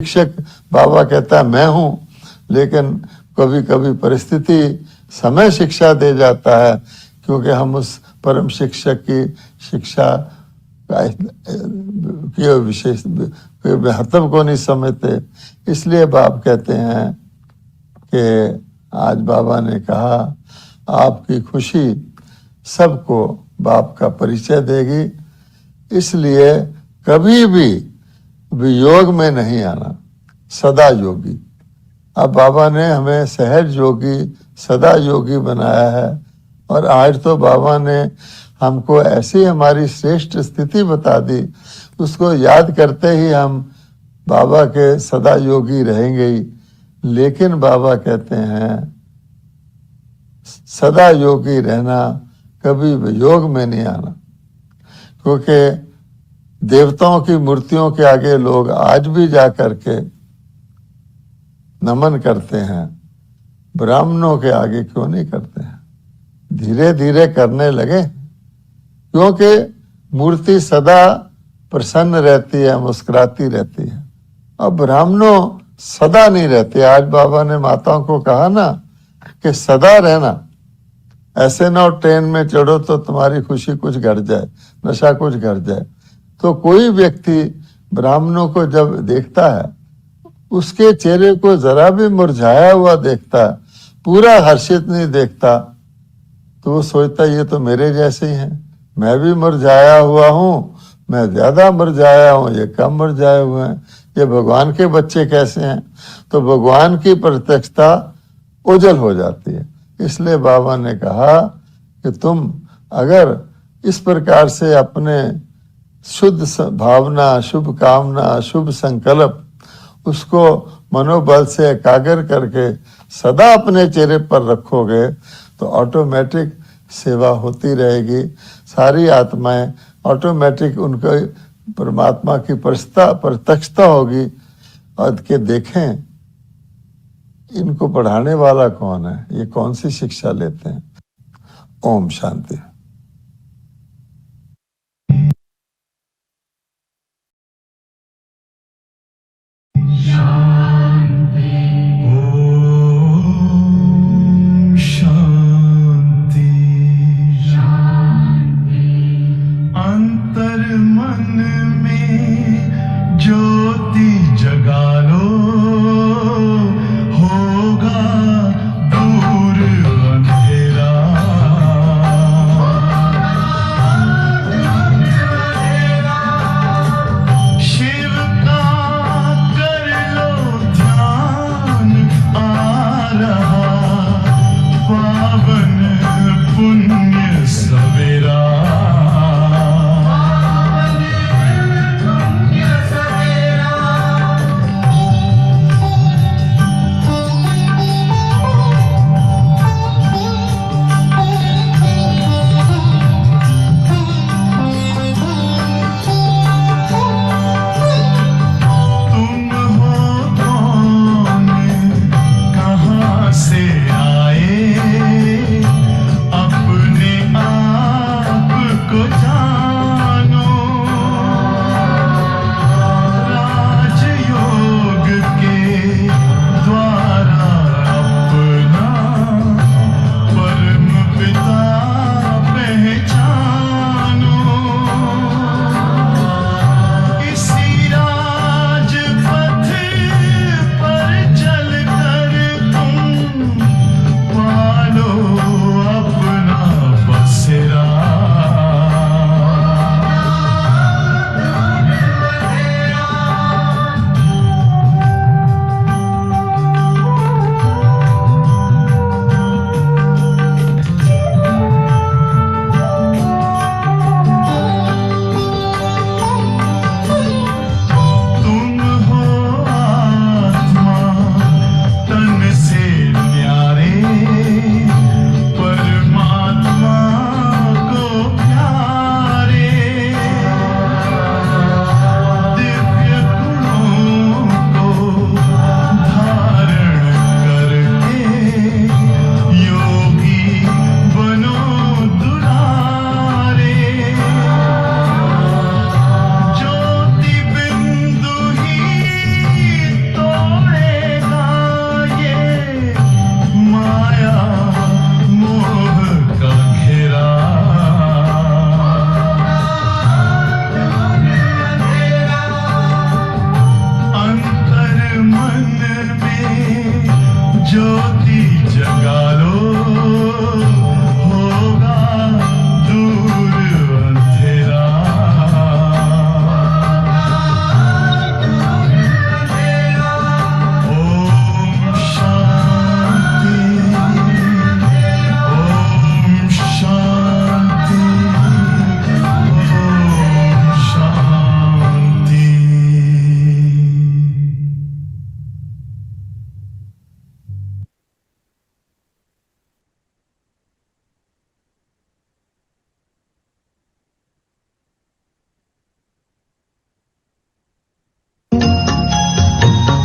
शिक्षक बाबा कहता है मैं हूं, लेकिन कभी कभी परिस्थिति समय शिक्षा दे जाता है, क्योंकि हम उस परम शिक्षक की शिक्षा के विशेष महत्व को नहीं समझते। इसलिए बाप कहते हैं कि आज बाबा ने कहा आपकी खुशी सबको बाप का परिचय देगी, इसलिए कभी भी वियोग में नहीं आना, सदा योगी। अब बाबा ने हमें सहज योगी सदा योगी बनाया है, और आज तो बाबा ने हमको ऐसी हमारी श्रेष्ठ स्थिति बता दी, उसको याद करते ही हम बाबा के सदा योगी रहेंगे ही। लेकिन बाबा कहते हैं सदा योगी रहना, कभी वियोग में नहीं आना, क्योंकि देवताओं की मूर्तियों के आगे लोग आज भी जा करके नमन करते हैं, ब्राह्मणों के आगे क्यों नहीं करते हैं? धीरे धीरे करने लगे, क्योंकि मूर्ति सदा प्रसन्न रहती है, मुस्कुराती रहती है, और ब्राह्मणों सदा नहीं रहते। आज बाबा ने माताओं को कहा ना कि सदा रहना, ऐसे ना ट्रेन में चढ़ो तो तुम्हारी खुशी कुछ घट जाए, नशा कुछ घट जाए। तो कोई व्यक्ति ब्राह्मणों को जब देखता है, उसके चेहरे को जरा भी मुरझाया हुआ देखता है, पूरा हर्षित नहीं देखता, तो वो सोचता ये तो मेरे जैसे ही हैं, मैं भी मुरझाया हुआ हूँ, मैं ज्यादा मुरझाया हूँ, ये कम मुरझाए हुए हैं, ये भगवान के बच्चे कैसे हैं? तो भगवान की प्रत्यक्षता ओझल हो जाती है। इसलिए बाबा ने कहा कि तुम अगर इस प्रकार से अपने शुद्ध भावना, शुभ कामना, शुभ संकल्प, उसको मनोबल से एकाग्र करके सदा अपने चेहरे पर रखोगे, तो ऑटोमेटिक सेवा होती रहेगी। सारी आत्माएं ऑटोमेटिक उनको परमात्मा की प्रत्यक्षता होगी, और के देखें इनको पढ़ाने वाला कौन है, ये कौन सी शिक्षा लेते हैं। ओम शांति।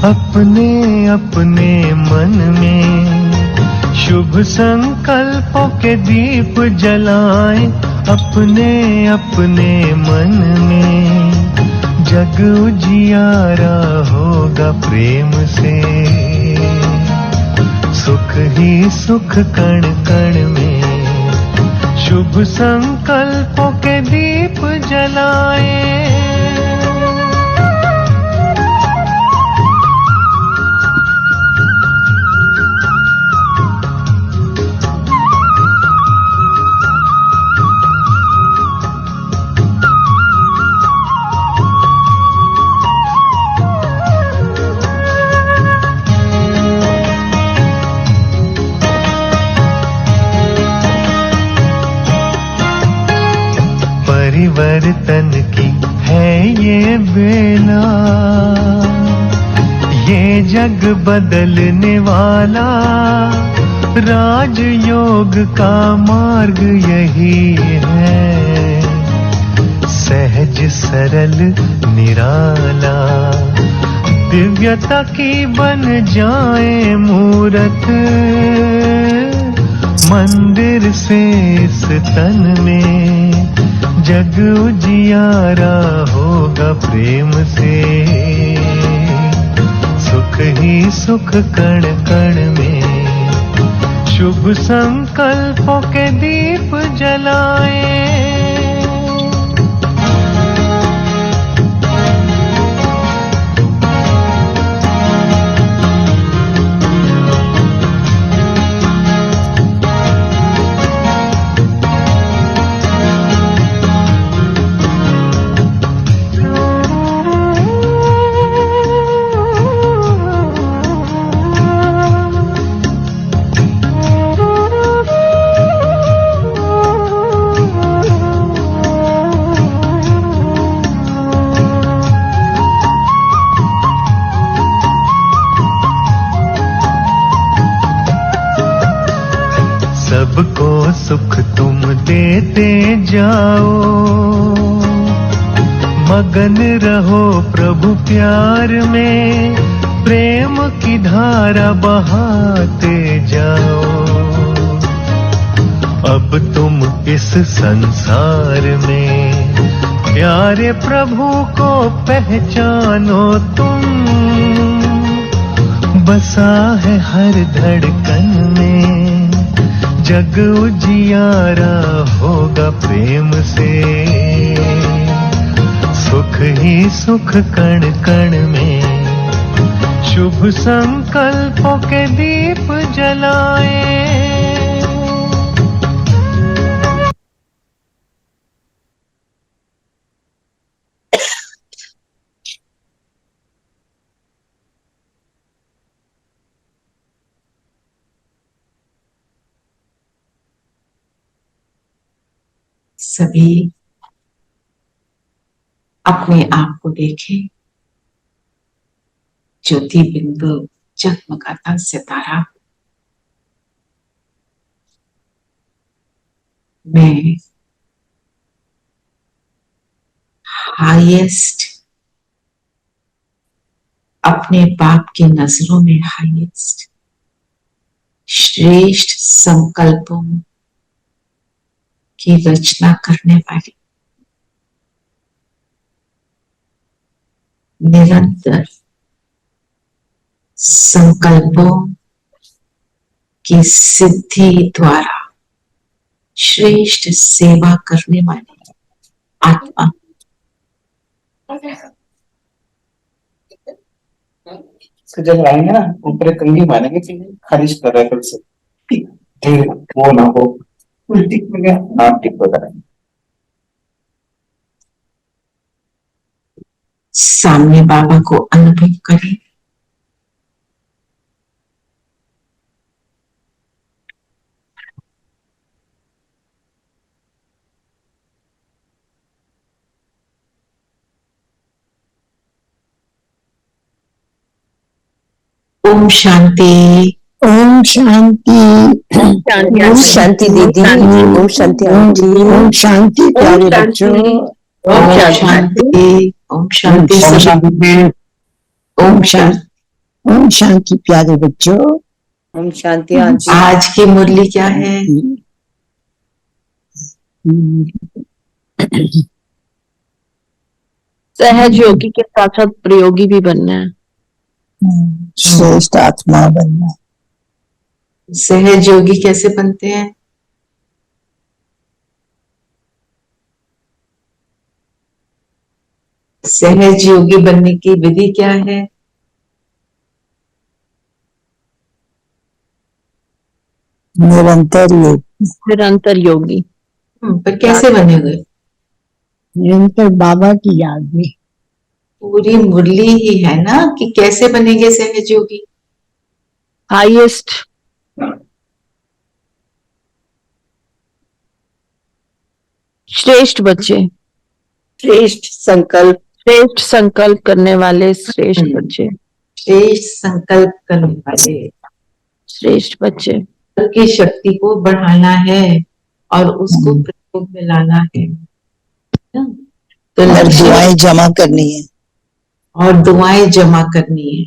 अपने अपने मन में शुभ संकल्पों के दीप जलाएं, अपने अपने मन में जग उजियारा होगा प्रेम से, सुख ही सुख कण कण में शुभ संकल्पों के दीप जलाएं। परिवर्तन की है ये बेला, ये जग बदलने वाला, राजयोग का मार्ग यही है, सहज सरल निराला, दिव्यता की बन जाए मूरत, मंदिर से इस तन में जग उजियारा होगा प्रेम से, सुख ही सुख कण कण में शुभ संकल्पों के दीप जलाएं। सबको सुख तुम देते जाओ, मगन रहो प्रभु प्यार में, प्रेम की धारा बहाते जाओ। अब तुम इस संसार में प्यारे प्रभु को पहचानो तुम, बसा है हर धड़कन में जग उजियारा होगा प्रेम से, सुख ही सुख कण कण में शुभ संकल्पों के दीप जलाएं। सभी अपने आप को देखें, ज्योति बिंदु जगमगाता सितारा। मैं हाईएस्ट, अपने बाप की नजरों में हाईएस्ट, श्रेष्ठ संकल्पों की रचना करने वाली, निरंतर संकल्पों की सिद्धि द्वारा श्रेष्ठ सेवा करने वाली आत्मा। जब लाएंगे ना ऊपर कंगी मानेंगे कि खारिज कर रहा है से ठीक वो ना हो टिक में गया नाम टिक होता है। सामने बाबा को अनुभव करें, ओम शांति। ओम शांति। ओम शांति दीदी। ओम शांति आंटी। ओम शांति प्यारे बच्चों। ओम शांति। ओम शांति। ओम शांति। ओम शांति प्यारे बच्चों। ओम शांति आंटी। आज की मुरली क्या है? सहज योगी के साथ साथ प्रयोगी भी बनना है। श्रेष्ठ आत्मा बनना। सहज योगी कैसे बनते हैं? सहज योगी बनने की विधि क्या है? निरंतर योग। निरंतर योगी। पर कैसे बनेंगे? निरंतर बाबा की याद में। पूरी मुरली ही है ना कि कैसे बनेंगे सहज योगी। हाईएस्ट श्रेष्ठ बच्चे, श्रेष्ठ संकल्प करने वाले श्रेष्ठ बच्चे, श्रेष्ठ संकल्प करने वाले श्रेष्ठ बच्चे की शक्ति को बढ़ाना है और उसको प्रयोग में लाना है ना? तो और दुआएं जमा करनी है। और दुआएं जमा करनी है।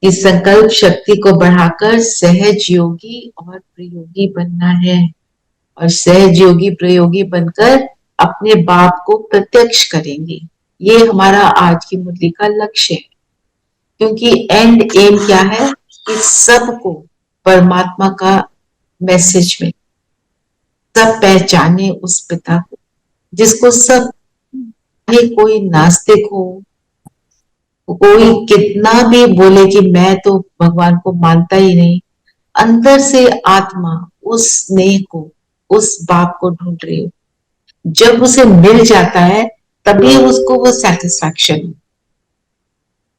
इस संकल्प शक्ति को बढ़ाकर सहज योगी और प्रयोगी बनना है और सहज योगी प्रयोगी बनकर अपने बाप को प्रत्यक्ष करेंगे। ये हमारा आज की मुरली का लक्ष्य है, क्योंकि एंड एम क्या है कि सबको परमात्मा का मैसेज में सब पहचाने उस पिता को जिसको सब, कोई नास्तिक हो, कोई कितना भी बोले कि मैं तो भगवान को मानता ही नहीं, अंदर से आत्मा उस स्नेह को, उस बाप को ढूंढ रही हो। जब उसे मिल जाता है तभी उसको वो सेटिस्फैक्शन।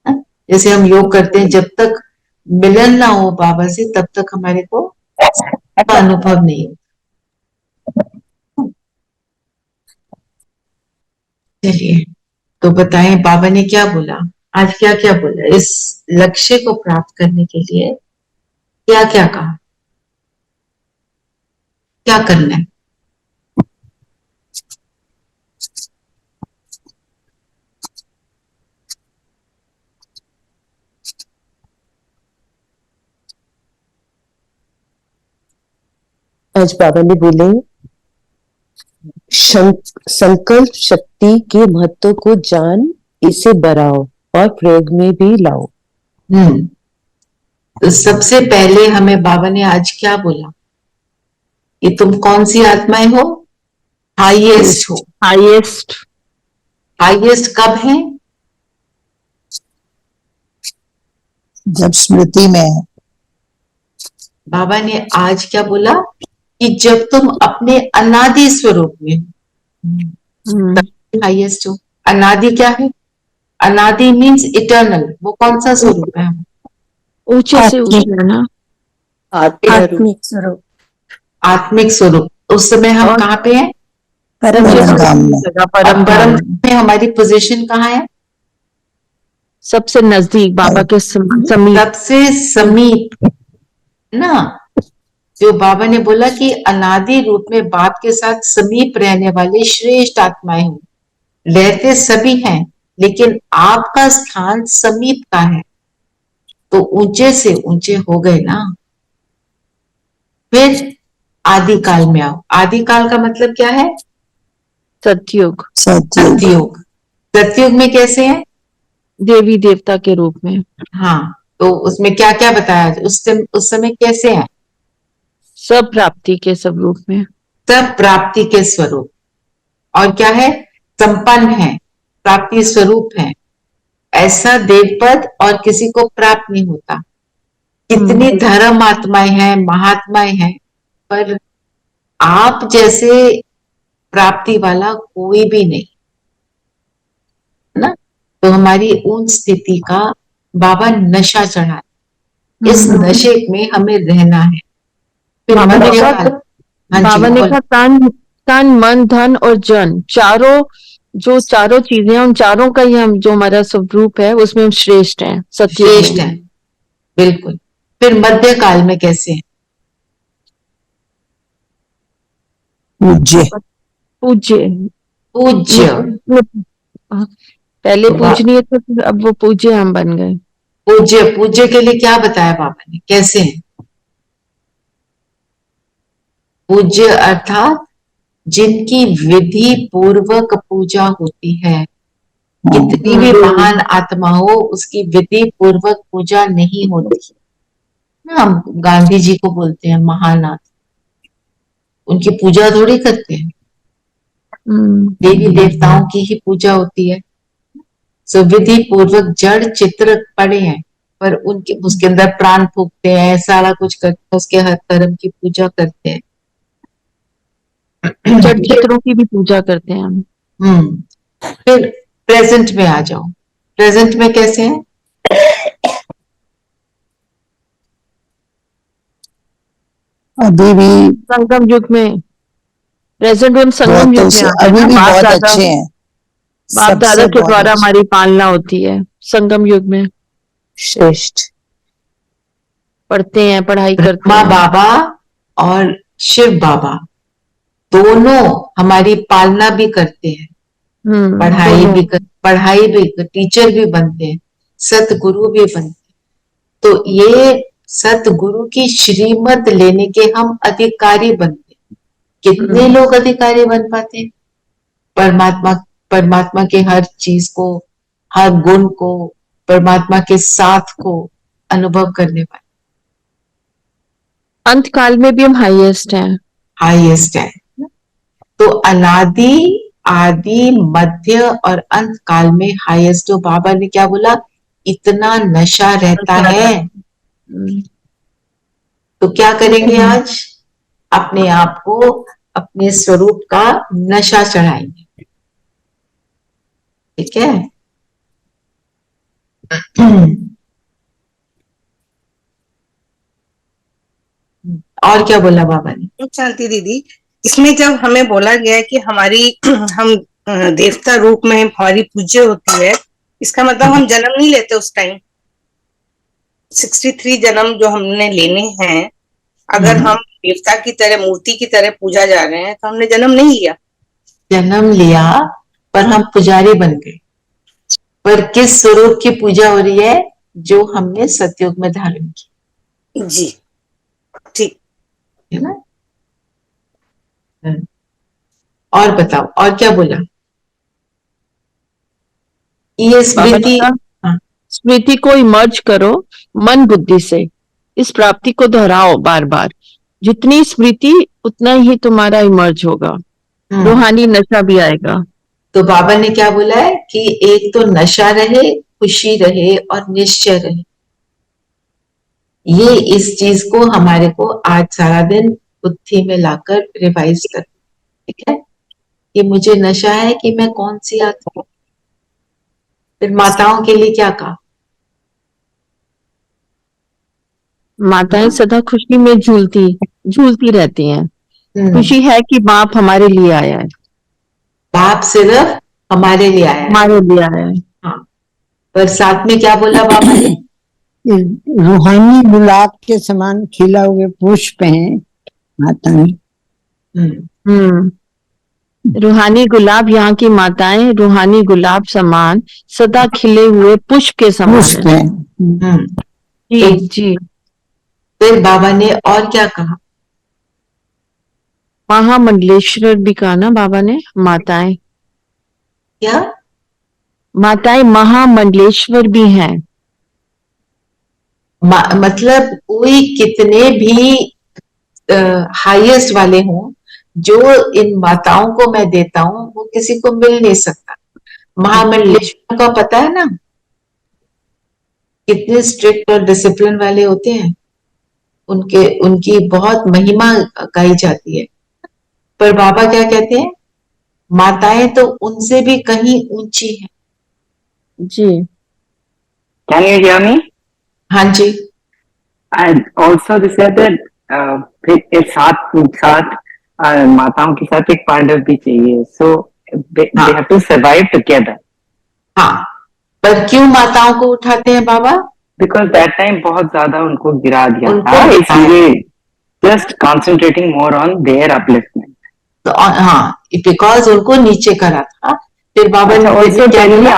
जैसे हम योग करते हैं, जब तक मिलन ना हो बाबा से तब तक हमारे को अनुभव नहीं होता। चलिए तो बताएं बाबा ने क्या बोला आज, क्या क्या बोला इस लक्ष्य को प्राप्त करने के लिए, क्या क्या कहा, क्या करना है? आज बाबा ने बोले संकल्प शक्ति के महत्व को जान, इसे बढ़ाओ और प्रयोग में भी लाओ। तो सबसे पहले हमें बाबा ने आज क्या बोला कि तुम कौन सी आत्माएं हो? हाईएस्ट हो। हाईएस्ट। हाईएस्ट कब है? जब स्मृति में है। बाबा ने आज क्या बोला कि जब तुम अपने अनादि स्वरूप में हाईएस्ट हो। अनादि क्या है? अनादि मीन्स इटर्नल। वो कौन सा स्वरूप है? ऊंचे से ऊंचे ना, आत्मिक स्वरूप। आत्मिक स्वरूप। उस समय हम कहाँ पे हैं? परम धाम में। परम धाम में हमारी पोजीशन कहाँ है? सबसे नजदीक, बाबा के समीप। सबसे समीप ना। जो बाबा ने बोला कि अनादि रूप में बाप के साथ समीप रहने वाले श्रेष्ठ आत्माएं हो। रहते सभी हैं लेकिन आपका स्थान समीप का है, तो ऊंचे से ऊंचे हो गए ना। फिर आदिकाल में आओ। आदिकाल का मतलब क्या है? सतयुग। सतयुग। सतयुग में कैसे है? देवी देवता के रूप में। हाँ, तो उसमें क्या क्या बताया? उस समय कैसे है? सब प्राप्ति के सब रूप में। सब प्राप्ति के स्वरूप। और क्या है? संपन्न है, प्राप्ति स्वरूप है। ऐसा देवपद और किसी को प्राप्त नहीं होता। कितनी धर्म आत्माएं हैं, महात्माएं हैं, पर आप जैसे प्राप्ति वाला कोई भी नहीं ना। तो हमारी उन स्थिति का बाबा नशा चढ़ा, इस नशे में हमें रहना है। फिर बाबा ने कहा तन मन धन और जन, चारों चीजें, उन चारों का ही हम, जो हमारा स्वरूप है उसमें हम श्रेष्ठ हैं, श्रेष्ठ हैं। बिल्कुल। फिर मध्य काल में कैसे हैं? पूज्य। पूज्य। पूज्य। पहले पूजनीय थे, अब वो पूज्य हम बन गए। पूज्य, पूज्य के लिए क्या बताया बाबा ने, कैसे हैं? पूज्य अर्थात जिनकी विधि पूर्वक पूजा होती है। कितनी भी महान आत्मा हो, उसकी विधि पूर्वक पूजा नहीं होती। हम गांधी जी को बोलते हैं महान आत्मा, उनकी पूजा थोड़ी करते हैं। देवी देवताओं की ही पूजा होती है। सो विधि पूर्वक जड़ चित्र पड़े हैं, पर उनके उसके अंदर प्राण फूकते हैं, सारा कुछ करते हैं, उसके हर कर्म की पूजा करते हैं। जड़ चित्रों की भी पूजा करते हैं हम। फिर प्रेजेंट में आ जाओ, प्रेजेंट में कैसे हैं? अभी भी संगम युग में, प्रेजेंट में हम संगम युग में आ गए अभी ना। भी बाप बहुत दादा, अच्छे हैं, बाप दादा सबसे के बहुत द्वारा अच्छे। हमारी पालना होती है संगम युग में। श्रेष्ठ पढ़ते हैं, पढ़ाई करते ब्रह्मा हैं। बाबा और शिव बाबा दोनों हमारी पालना भी करते हैं, पढ़ाई भी टीचर भी बनते हैं, सतगुरु भी बनते हैं। तो ये सतगुरु की श्रीमत लेने के हम अधिकारी बनते हैं। कितने लोग अधिकारी बन पाते हैं? परमात्मा के हर चीज को, हर गुण को, परमात्मा के साथ को अनुभव करने वाले। अंत काल में भी हम हाईएस्ट हैं। हाईएस्ट है। तो अनादि, आदि, मध्य और अंत काल में हाईएस्ट। तो बाबा ने क्या बोला? इतना नशा रहता है। तो क्या करेंगे आज? अपने आप को अपने स्वरूप का नशा चढ़ाएंगे। ठीक है? और क्या बोला बाबा ने? शांति दीदी, इसमें जब हमें बोला गया है कि हमारी हम देवता रूप में हमारी पूज्य होती है, इसका मतलब हम जन्म नहीं लेते उस टाइम। 63 जन्म जो हमने लेने हैं, अगर हम देवता की तरह, मूर्ति की तरह पूजा जा रहे हैं, तो हमने जन्म नहीं लिया। जन्म लिया, पर हम पुजारी बन गए। पर किस स्वरूप की पूजा हो रही है? जो हमने सतयुग में धारण की। जी, ठीक है ना? और बताओ, और क्या बोला? ये स्मृति, स्मृति को इमर्ज करो मन बुद्धि से, इस प्राप्ति को दोहराओ बार बार। जितनी स्मृति उतना ही तुम्हारा इमर्ज होगा, रूहानी नशा भी आएगा। तो बाबा ने क्या बोला है कि एक तो नशा रहे, खुशी रहे और निश्चय रहे। ये इस चीज को हमारे को आज सारा दिन बुद्धि में लाकर रिवाइज कर, ठीक है? कि मुझे नशा है कि मैं कौन सी आत्मा। फिर माताओं के लिए क्या कहा? माताएं सदा खुशी में झूलती रहती हैं। खुशी है कि बाप हमारे लिए आया है। बाप सिर्फ हमारे लिए आया है, हमारे लिए आया है। हाँ। पर साथ में क्या बोला बाबा ने? रूहानी गुलाब के समान खिला हुए पुष्प हैं माताएं। रूहानी गुलाब, यहाँ की माताएं रूहानी गुलाब समान सदा खिले हुए पुष्प के समान है। जी जी। फिर बाबा ने और क्या कहा? महामंडलेश्वर भी कहा ना बाबा ने। माताएं क्या? माताएं महामंडलेश्वर भी हैं। मतलब कोई कितने भी हाईएस्ट वाले हों, जो इन माताओं को मैं देता हूं वो किसी को मिल नहीं सकता। महामंडलेश्वर का पता है ना कितने स्ट्रिक्ट और डिसिप्लिन वाले होते हैं। उनकी बहुत महिमा गाई जाती है। पर बाबा क्या कहते हैं? माताएं तो उनसे भी कहीं ऊंची हैं। जी। Can you hear me? हाँ जी। And also they said that फिर साथ माताओं के साथ एक पांडव भी चाहिए। So they have to survive together. हाँ, पर क्यों माताओं को उठाते हैं बाबा? Because that time बहुत ज्यादा उनको गिरा दिया था, इसलिए just concentrating more on their upliftment. तो हाँ, because उनको नीचे करा था। फिर बाबा ने also tell me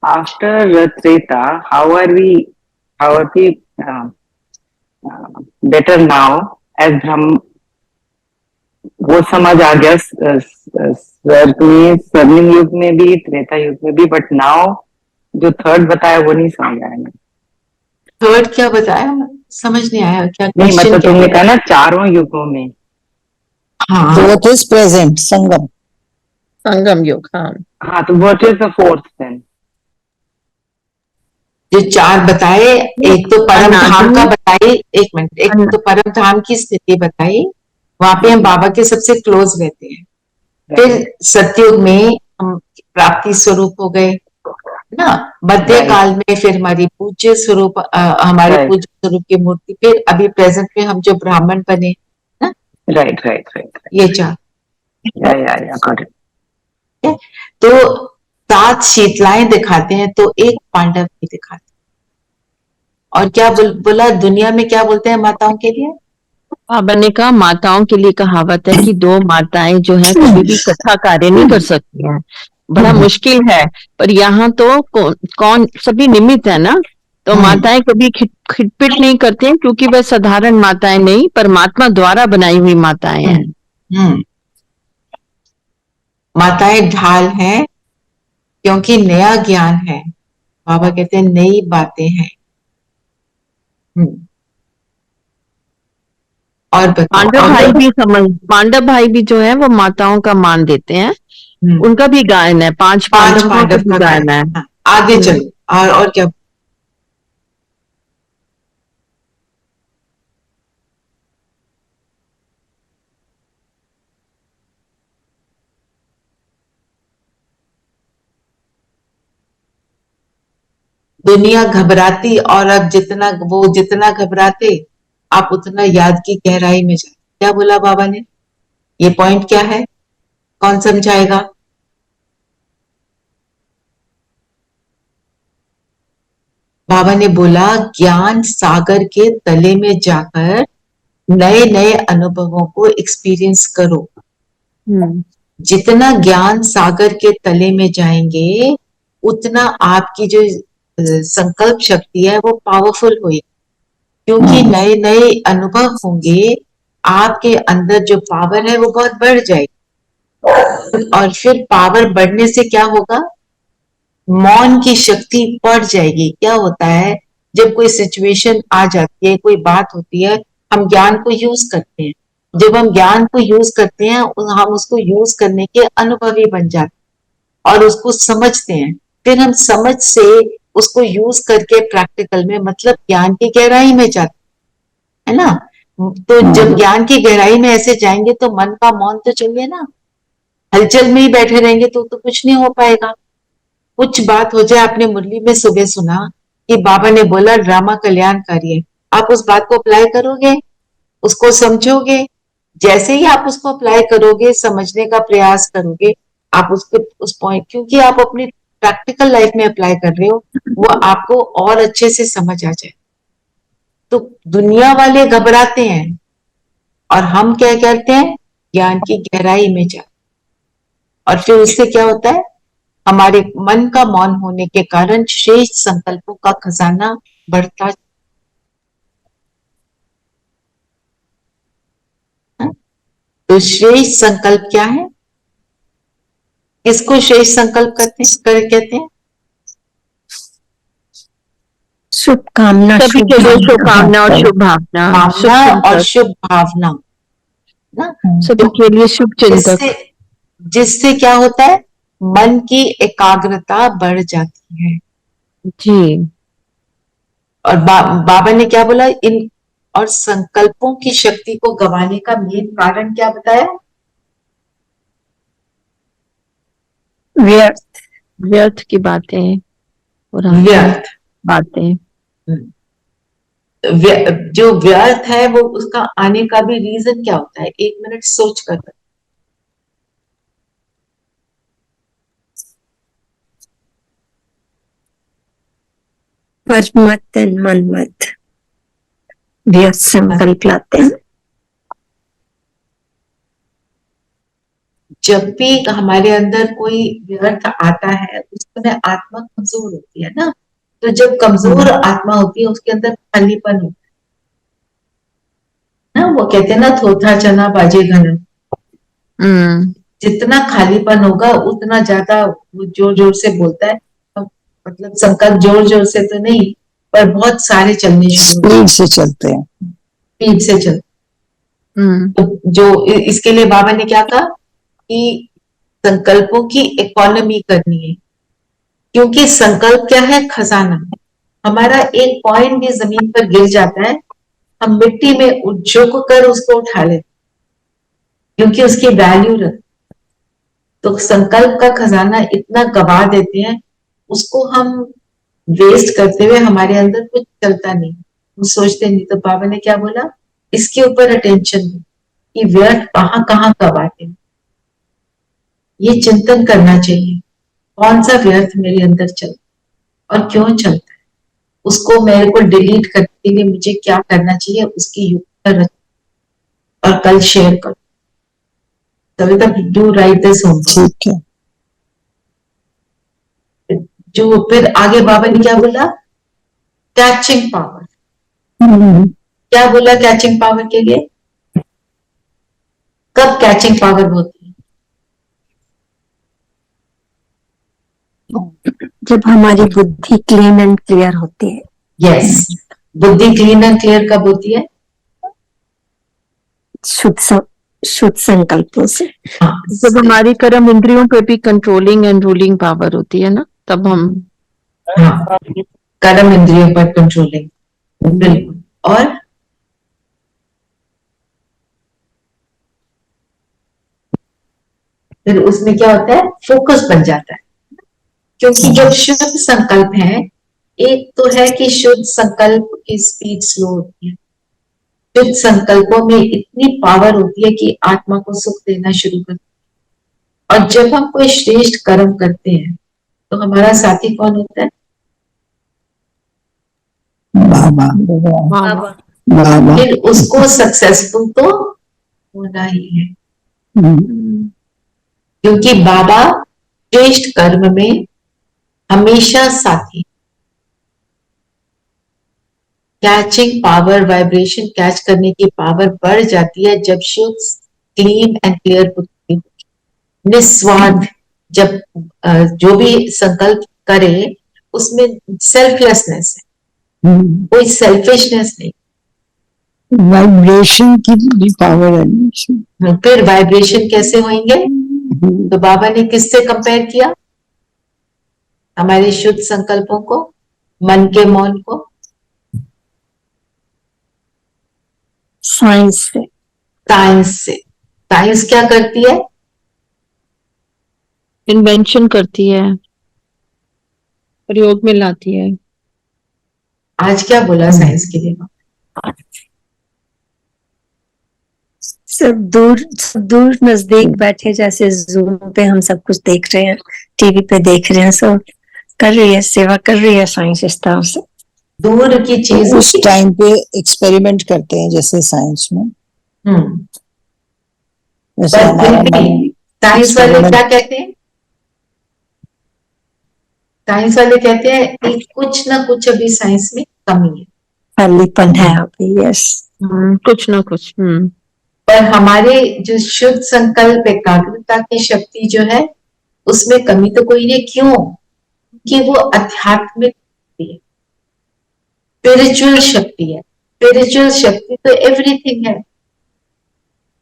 after Treta, how are we better now as Brahm? वो समझ आ गया स्वर्णिम युग में भी, त्रेता युग में भी, बट नाउ जो थर्ड बताया वो नहीं समझ आया ना। थर्ड क्या बताया, समझ नहीं आया क्या नहीं क्वेश्चन मतलब क्या तुमने है? कहा ना चारों युगों में। हाँ Fourth is present, संगम. संगम योग, हाँ। हाँ तो what is the fourth then? जो चार बताए, एक तो परम धाम का बताई, एक मिनट, एक तो परम धाम की स्थिति बताई, वहां पे हम बाबा के सबसे क्लोज रहते हैं। फिर सतयुग में हम प्राप्ति स्वरूप हो गए ना, मध्य काल में फिर हमारी पूज्य स्वरूप, हमारे Right. पूज्य स्वरूप की मूर्ति, फिर अभी प्रेजेंट में हम जो ब्राह्मण बने ना, राइट ये चार। या गॉट इट। तो 7 शीतलाएं दिखाते हैं तो एक पांडव भी दिखाते हैं। और क्या बोला दुनिया में क्या बोलते हैं माताओं के लिए? बाबा ने कहा माताओं के लिए कहावत है कि 2 माताएं जो है कभी भी इकट्ठा कार्य नहीं कर सकती हैं, बड़ा मुश्किल है। पर यहाँ तो कौन सभी निमित्त है ना, तो माताएं कभी खिटपिट नहीं करती हैं, क्योंकि वह साधारण माताएं नहीं, परमात्मा द्वारा बनाई हुई माताएं हैं। माताएं ढाल हैं, क्योंकि नया ज्ञान है। बाबा कहते हैं नई बातें हैं। और पांडव भाई भी जो है वो माताओं का मान देते हैं, उनका भी गायन है, 5 पांडव का गायन है। आगे चलो, और क्या? दुनिया घबराती, और अब जितना घबराते आप उतना याद की गहराई में जाते। क्या बोला बाबा ने? ये पॉइंट क्या है, कौन समझाएगा? बाबा ने बोला ज्ञान सागर के तले में जाकर नए नए अनुभवों को एक्सपीरियंस करो। जितना ज्ञान सागर के तले में जाएंगे उतना आपकी जो संकल्प शक्ति है वो पावरफुल होगी, क्योंकि नए नए अनुभव होंगे, आपके अंदर जो पावर है वो बहुत बढ़ जाएगी। और फिर पावर बढ़ने से क्या होगा? मौन की शक्ति बढ़ जाएगी। क्या होता है जब कोई सिचुएशन आ जाती है, कोई बात होती है, हम ज्ञान को यूज करते हैं। जब हम ज्ञान को यूज करते हैं, हम उसको यूज करने के अनुभवी बन जाते हैं और उसको समझते हैं। फिर हम समझ से उसको यूज करके प्रैक्टिकल में, मतलब ज्ञान की गहराई में जाते है ना। तो जब ज्ञान की गहराई में ऐसे जाएंगे तो मन का मौन तो चाहिए ना। हलचल में ही बैठे रहेंगे तो कुछ नहीं हो पाएगा। कुछ बात हो जाए, आपने मुरली में सुबह सुना कि बाबा ने बोला ड्रामा कल्याणकारी है, आप उस बात को अप्लाई करोगे, उसको समझोगे। जैसे ही आप उसको अप्लाई करोगे, समझने का प्रयास करोगे, आप उसको उस पॉइंट, क्योंकि आप अपनी प्रैक्टिकल लाइफ में अप्लाई कर रहे हो, वो आपको और अच्छे से समझ आ जाए। तो दुनिया वाले घबराते हैं और हम क्या करते हैं? ज्ञान की गहराई में जा, और फिर उससे क्या होता है? हमारे मन का मौन होने के कारण श्रेष्ठ संकल्पों का खजाना बढ़ता। तो श्रेष्ठ संकल्प क्या है? किसको श्रेष्ठ संकल्प कहते हैं? शुभकामना, सभी के लिए शुभकामना और शुभ भावना, और शुभ भावना ना, सभी के लिए शुभ चिंतक। जिससे क्या होता है? मन की एकाग्रता बढ़ जाती है जी। और बाबा ने क्या बोला? इन और संकल्पों की शक्ति को गंवाने का मेन कारण क्या बताया? व्यर्थ की बातें, व्यर्थ बातें। जो व्यर्थ है वो उसका आने का भी रीजन क्या होता है? 1 मिनट सोच कर। परमत मनमत व्यर्थ संकल्प लाते हैं। जब भी हमारे अंदर कोई व्यर्थ आता है उस समय आत्मा कमजोर होती है ना, तो जब कमजोर आत्मा होती है उसके अंदर खालीपन होता है ना, वो कहते हैं ना थोथा चना बाजे घन, जितना खालीपन होगा उतना ज्यादा वो जोर जोर से बोलता है, मतलब संकल्प जोर जोर से तो नहीं पर बहुत सारे चलने शुरू स्पीड से चलते हैं। स्पीड से चलते। तो जो इसके लिए बाबा ने क्या कहा कि संकल्पों की इकोनॉमी करनी है, क्योंकि संकल्प क्या है, खजाना। हमारा एक पॉइंट भी जमीन पर गिर जाता है, हम मिट्टी में झुक कर उसको उठा लेते क्योंकि उसकी वैल्यू रख। तो संकल्प का खजाना इतना गवा देते हैं, उसको हम वेस्ट करते हुए हमारे अंदर कुछ चलता नहीं, हम सोचते नहीं। तो बाबा ने क्या बोला, इसके ऊपर अटेंशन दो कि व्यर्थ कहाँ गवाते हैं, ये चिंतन करना चाहिए कौन सा व्यर्थ मेरे अंदर चलता और क्यों चलता है, उसको मेरे को डिलीट करने के लिए मुझे क्या करना चाहिए, उसकी युक्ति रच और कल शेयर करो। तभी तक डू राइट दिस होमवर्क। ठीक है। जो फिर आगे बाबा ने क्या बोला, कैचिंग पावर। क्या बोला कैचिंग पावर के लिए, कब कैचिंग पावर होती है, जब हमारी बुद्धि क्लीन एंड क्लियर होती है। यस, बुद्धि क्लीन एंड क्लियर कब होती है, शुद्ध संकल्पों से। हाँ, जब हमारी कर्म इंद्रियों पे भी कंट्रोलिंग एंड रूलिंग पावर होती है ना, तब हम हाँ, कर्म इंद्रियों पर कंट्रोलिंग, बिल्कुल। और फिर उसमें क्या होता है, फोकस बन जाता है, क्योंकि जब शुद्ध संकल्प है, एक तो है कि शुद्ध संकल्प की स्पीड स्लो होती है, शुद्ध संकल्पों में इतनी पावर होती है कि आत्मा को सुख देना शुरू कर। और जब हम कोई श्रेष्ठ कर्म करते हैं तो हमारा साथी कौन होता है, बाबा। बाबा। फिर उसको सक्सेसफुल तो होना ही है, क्योंकि बाबा श्रेष्ठ कर्म में हमेशा साथी। कैचिंग पावर, वाइब्रेशन कैच करने की पावर बढ़ जाती है जब शुद्ध क्लीन एंड क्लियर होती है, निस्वार्थ। जब जो भी संकल्प करे उसमें सेल्फलेसनेस है, कोई सेल्फिशनेस नहीं। वाइब्रेशन की भी पावर है। फिर वाइब्रेशन कैसे होंगे, तो बाबा ने किससे कंपेयर किया, हमारे शुद्ध संकल्पों को, मन के मौन को, साइंस से। साइंस से। साइंस क्या करती है, इन्वेंशन करती है, प्रयोग में लाती है। आज क्या बोला साइंस के लिए, सब दूर नजदीक बैठे, जैसे जूम पे हम सब कुछ देख रहे हैं, टीवी पे देख रहे हैं, सब कर रही है, सेवा कर रही है साइंस इस तरह से। दूर की चीज उस टाइम पे एक्सपेरिमेंट करते हैं जैसे साइंस में। जैसे साइंस वाले क्या कहते हैं, साइंस वाले कहते हैं कि कुछ ना कुछ अभी साइंस में कमी है, खालीपन है अभी। यस, कुछ ना कुछ। पर हमारे जो शुद्ध संकल्प एकाग्रता की शक्ति जो है उसमें कमी तो कोई नहीं। क्यों, कि वो आध्यात्मिक शक्ति है, स्पिरिचुअल शक्ति है। स्पिरिचुअल शक्ति तो एवरीथिंग है।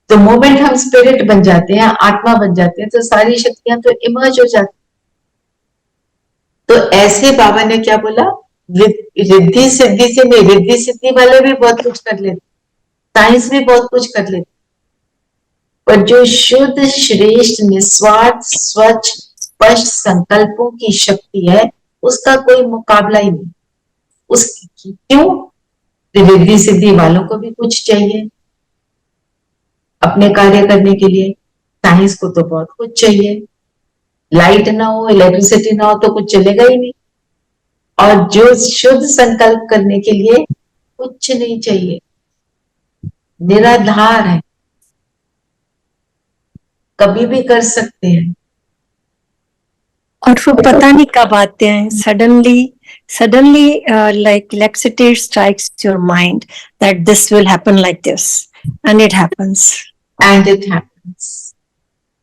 तो मोमेंट हम स्पिरिट बन जाते हैं, आत्मा बन जाते हैं, तो सारी शक्तियां तो इमर्ज हो जाती। तो ऐसे बाबा ने क्या बोला, रिद्धि सिद्धि से नहीं, रिद्धि सिद्धि वाले भी बहुत कुछ कर लेते, साइंस भी बहुत कुछ कर लेते, पर जो शुद्ध श्रेष्ठ निस्वार्थ स्वच्छ स्पष्ट संकल्पों की शक्ति है उसका कोई मुकाबला ही नहीं। उसकी क्यों, रिद्धि सिद्धि वालों को भी कुछ चाहिए अपने कार्य करने के लिए, साइंस को तो बहुत कुछ चाहिए, लाइट ना हो, इलेक्ट्रिसिटी ना हो तो कुछ चलेगा ही नहीं। और जो शुद्ध संकल्प करने के लिए कुछ नहीं चाहिए, निराधार है, कभी भी कर सकते हैं। और वो पता नहीं कब आते हैं, suddenly like electricity strikes your mind that this will happen like this, and it happens.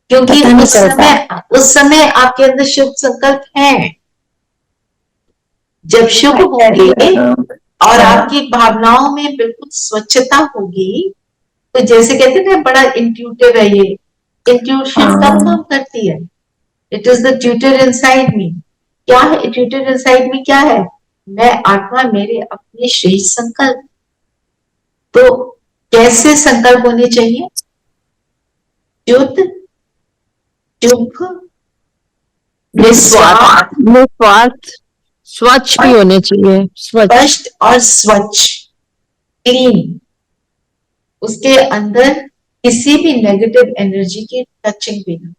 क्योंकि पता नहीं उस समय आपके अंदर शुभ संकल्प है। जब शुभ होंगे और आपकी भावनाओं में बिल्कुल स्वच्छता होगी, तो जैसे कहते हैं ना, बड़ा इंट्यूटिव है ये। इंट्यूशन कब काम करती है? It is the tutor inside me. क्या है ट्यूटर इनसाइड मी? क्या है? मैं आत्मा, मेरे अपने श्रेष्ठ संकल्प। तो कैसे संकल्प होने चाहिए? शुद्ध, शुभ, निस्वार्थ, स्वच्छ भी होने चाहिए, स्पष्ट और स्वच्छ, क्लीन। उसके अंदर किसी भी नेगेटिव एनर्जी की टचिंग भी ना।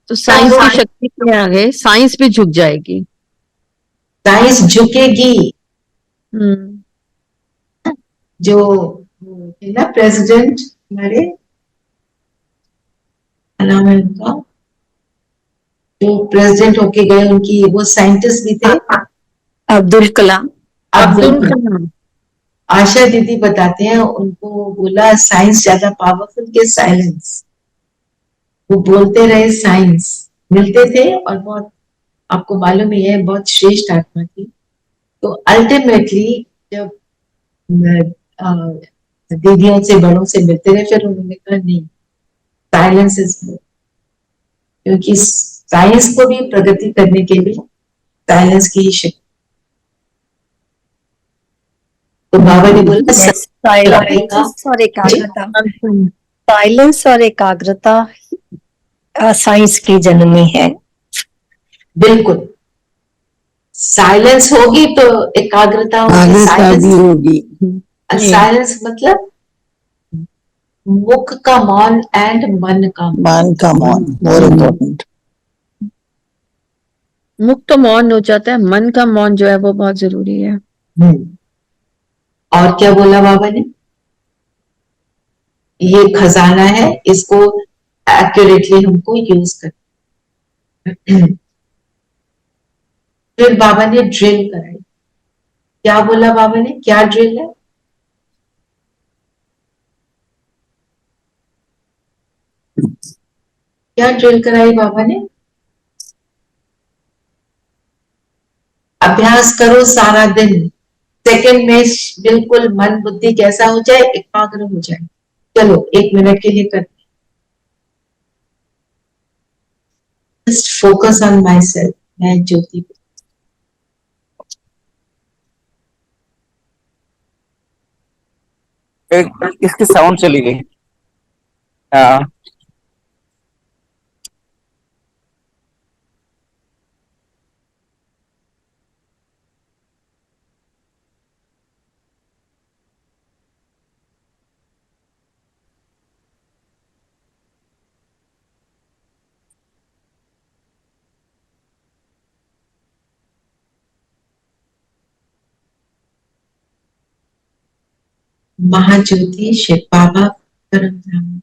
तो साइंस की शक्ति में आगे साइंस भी झुक जाएगी। साइंस झुकेगी। जो है ना प्रेसिडेंट हमारे, नाम है उनका, जो प्रेसिडेंट होके गए, उनकी वो साइंटिस्ट भी थे, अब्दुल कलाम। आशा दीदी बताते हैं, उनको बोला साइंस ज्यादा पावरफुल के साइलेंस। वो बोलते रहे साइंस, मिलते थे, और बहुत, आपको मालूम ही है, बहुत श्रेष्ठ आत्मा थी। तो अल्टीमेटली जब दीदियों से, बड़ों से मिलते रहे, फिर उन्होंने कहा नहीं, साइलेंस इज मोर। क्योंकि साइंस को भी प्रगति करने के लिए साइलेंस की ही शक्ति। तो बाबा ने बोला साइलेंस और एकाग्रता साइंस की जननी है। बिल्कुल, साइलेंस होगी तो एकाग्रता होगी। साइलेंस मतलब मुख का मौन एंड मन का मौन, मोर इम्पोर्टेंट। मुख तो मौन हो जाता है, मन का मौन जो है वो बहुत जरूरी है। और क्या बोला बाबा ने? ये खजाना है, इसको एक्यूरेटली हमको यूज करना। फिर बाबा ने ड्रिल कराई। क्या बोला बाबा ने? क्या ड्रिल है? क्या ड्रिल कराई बाबा ने? अभ्यास करो सारा दिन, सेकंड में बिल्कुल मन बुद्धि कैसा हो जाए? एकाग्र हो जाए। चलो 1 मिनट के लिए करते हैं। Just focus on my self. मैं ज्योति। इसकी साउंड चली गई। हाँ, महाज्योति शिव बाबा परम ब्रह्म,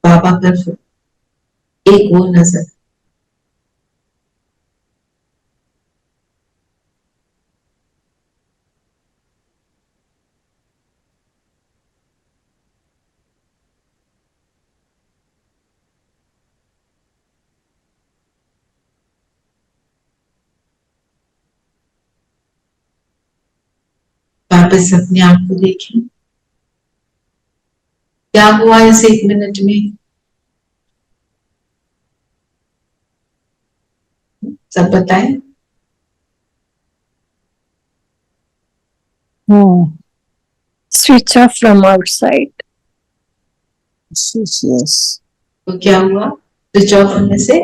बाबा पर एक और नजर। वापस अपने आप को देखें, क्या हुआ इस 1 मिनट में? सब बताएं। Switch off from outside. Yes. तो क्या हुआ स्विच ऑफ होने से?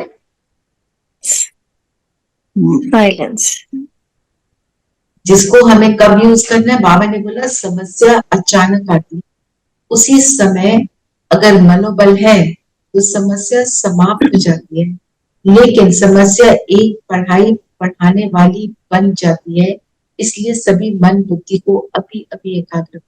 Silence. जिसको हमें कब यूज करना है? बाबा ने बोला समस्या अचानक आती है, उसी समय अगर मनोबल है तो समस्या समाप्त हो जाती है। लेकिन समस्या एक पढ़ाई पढ़ाने वाली बन जाती है। इसलिए सभी मन बुद्धि को अभी अभी एकाग्र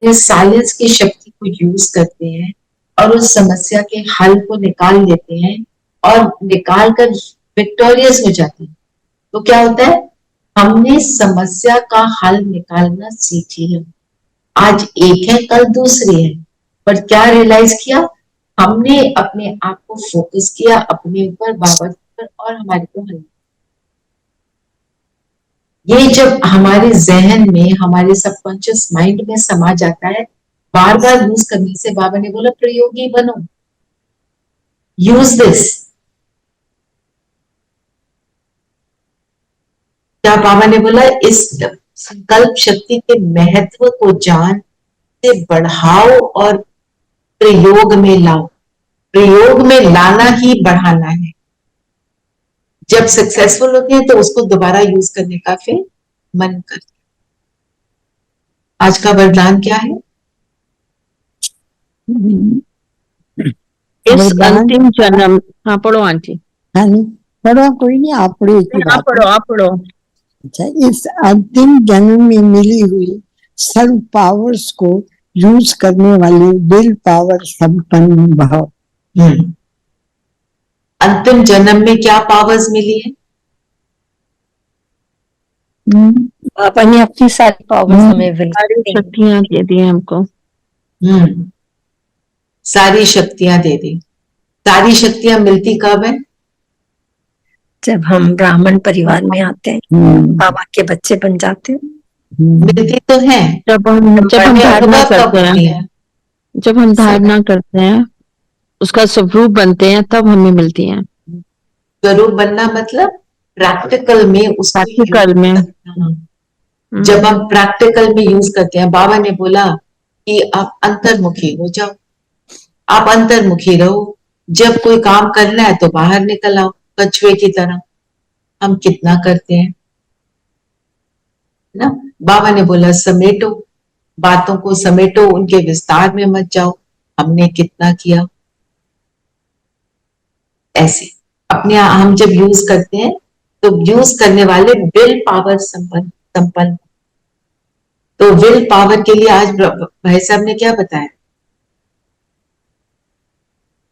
ये साइलेंस की शक्ति को यूज करते हैं और उस समस्या के हल को निकाल लेते हैं और निकाल कर विक्टोरियस हो जाते हैं। तो क्या होता है, हमने समस्या का हल निकालना सीखी है। आज एक है, कल दूसरी है, पर क्या रियलाइज किया, हमने अपने आप को फोकस किया अपने ऊपर, बाबा के ऊपर, और हमारे को हल। ये जब हमारे जहन में, हमारे सबकॉन्शियस माइंड में समा जाता है, बार बार यूज करने से, बाबा ने बोला प्रयोगी बनो, यूज दिस। क्या बाबा ने बोला, इस संकल्प शक्ति के महत्व को जान से बढ़ाओ और प्रयोग में लाओ। प्रयोग में लाना ही बढ़ाना है। जब सक्सेसफुल होते हैं तो उसको दोबारा यूज करने का फिर मन करता है। आज का वरदान क्या है? इस अंतिम जन्म, हाँ पढ़ो आंटी। हाँ नहीं, पढ़ो, कोई नहीं, आप पढ़ो, एक ही आप बात पढ़ो, है। आप पढ़ो। अच्छा, इस अंतिम जन्म में मिली हुई सर्व पावर्स को यूज करने वाले विल पावर संपन्न भाव। अंतिम जन्म में क्या पावर्स मिली है? बाबा ने अपनी सारी पावर्स हमें विल सारी शक्तियां दे दी हमको। सारी शक्तियां दे दी। सारी शक्तियां मिलती कब है? जब हम ब्राह्मण परिवार में आते हैं, बाबा के बच्चे बन जाते हैं। मिलती तो है, जब हम धारणा करते हैं, जब हम धारणा करते हैं, उसका स्वरूप बनते हैं, तब हमें मिलती हैं। स्वरूप बनना मतलब प्रैक्टिकल में, उस प्रैक्टिकल में। जब हम प्रैक्टिकल में यूज करते हैं, बाबा ने बोला कि आप अंतर्मुखी हो जाओ, आप अंतर्मुखी रहो। जब कोई काम करना है तो बाहर निकल आओ, कछुए की तरह। हम कितना करते हैं ना? बाबा ने बोला समेटो, बातों को समेटो, उनके विस्तार में मत जाओ। हमने कितना किया? ऐसे अपने हम जब यूज करते हैं तो यूज करने वाले विल पावर संपन्न। तो विल पावर के लिए आज भाई साहब ने क्या बताया?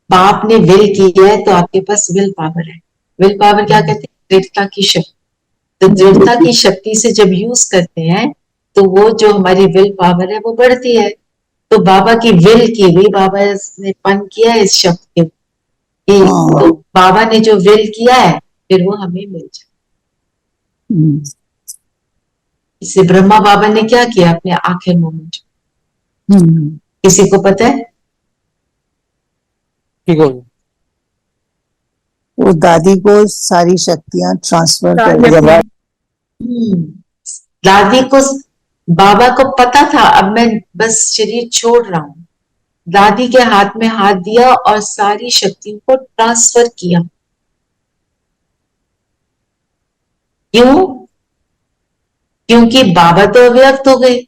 बाप ने विल किया है तो आपके पास विल पावर है। विल पावर क्या कहते हैं? दृढ़ता की शक्ति। तो दृढ़ता की शक्ति से जब यूज करते हैं तो वो जो हमारी विल पावर है वो बढ़ती है। तो बाबा की विल की हुई, बाबा ने पन किया है इस शब्द के, तो बाबा ने जो विल किया है फिर वो हमें मिल जाए। इसे ब्रह्मा बाबा ने क्या किया अपने आखिर मोमेंट? किसी को पता है? ठीक हो, वो दादी को सारी शक्तियां ट्रांसफर कर दिया। दादी को, बाबा को पता था अब मैं बस शरीर छोड़ रहा हूं। दादी के हाथ में हाथ दिया और सारी शक्तियों को ट्रांसफर किया। क्यों? क्योंकि बाबा तो अव्यक्त हो गए।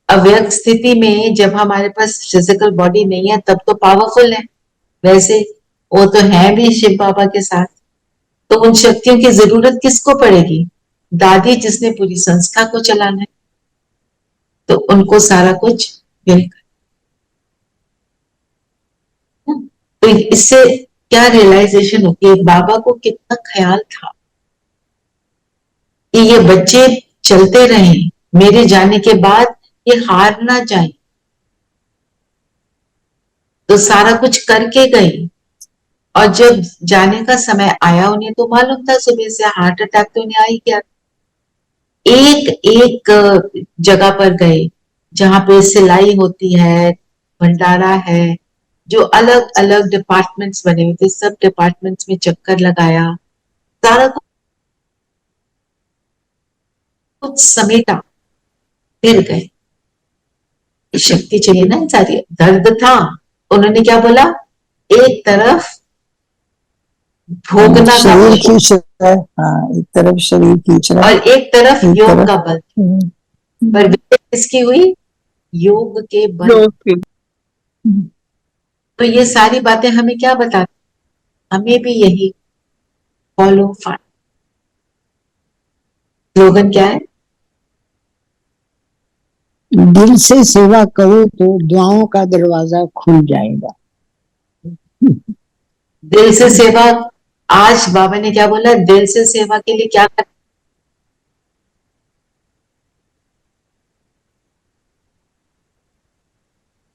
अव्यक्त स्थिति में जब हमारे पास फिजिकल बॉडी नहीं है तब तो पावरफुल है, वैसे वो तो है भी शिव बाबा के साथ। तो उन शक्तियों की जरूरत किसको पड़ेगी? दादी, जिसने पूरी संस्था को चलाना है, तो उनको सारा कुछ मिलकर। तो इससे क्या रियलाइजेशन होती है? बाबा को कितना ख्याल था कि ये बच्चे चलते रहें, मेरे जाने के बाद ये हार ना जाए। तो सारा कुछ करके गई, और जब जाने का समय आया उन्हें तो मालूम था सुबह से हार्ट अटैक तो उन्हें आ ही गया। एक एक जगह पर गए जहां पे सिलाई होती है, भंडारा है, जो अलग अलग डिपार्टमेंट्स बने हुए थे, सब डिपार्टमेंट्स में चक्कर लगाया, सारा कुछ समेटा, फिर गए। शक्ति चाहिए ना, सारी दर्द था। उन्होंने क्या बोला? एक तरफ भोगना था, शरीर खींच रहा है, हाँ, एक तरफ शरीर खींच रहा है और एक तरफ एक योग तरफ- का बल। पर विजय किसकी हुई? योग के बल। तो ये सारी बातें हमें क्या बताती? हमें भी यही फॉलो फाइट। स्लोगन क्या है? दिल से सेवा करो तो दुआओं का दरवाजा खुल जाएगा। दिल से सेवा, आज बाबा ने क्या बोला, दिल से सेवा के लिए क्या कर,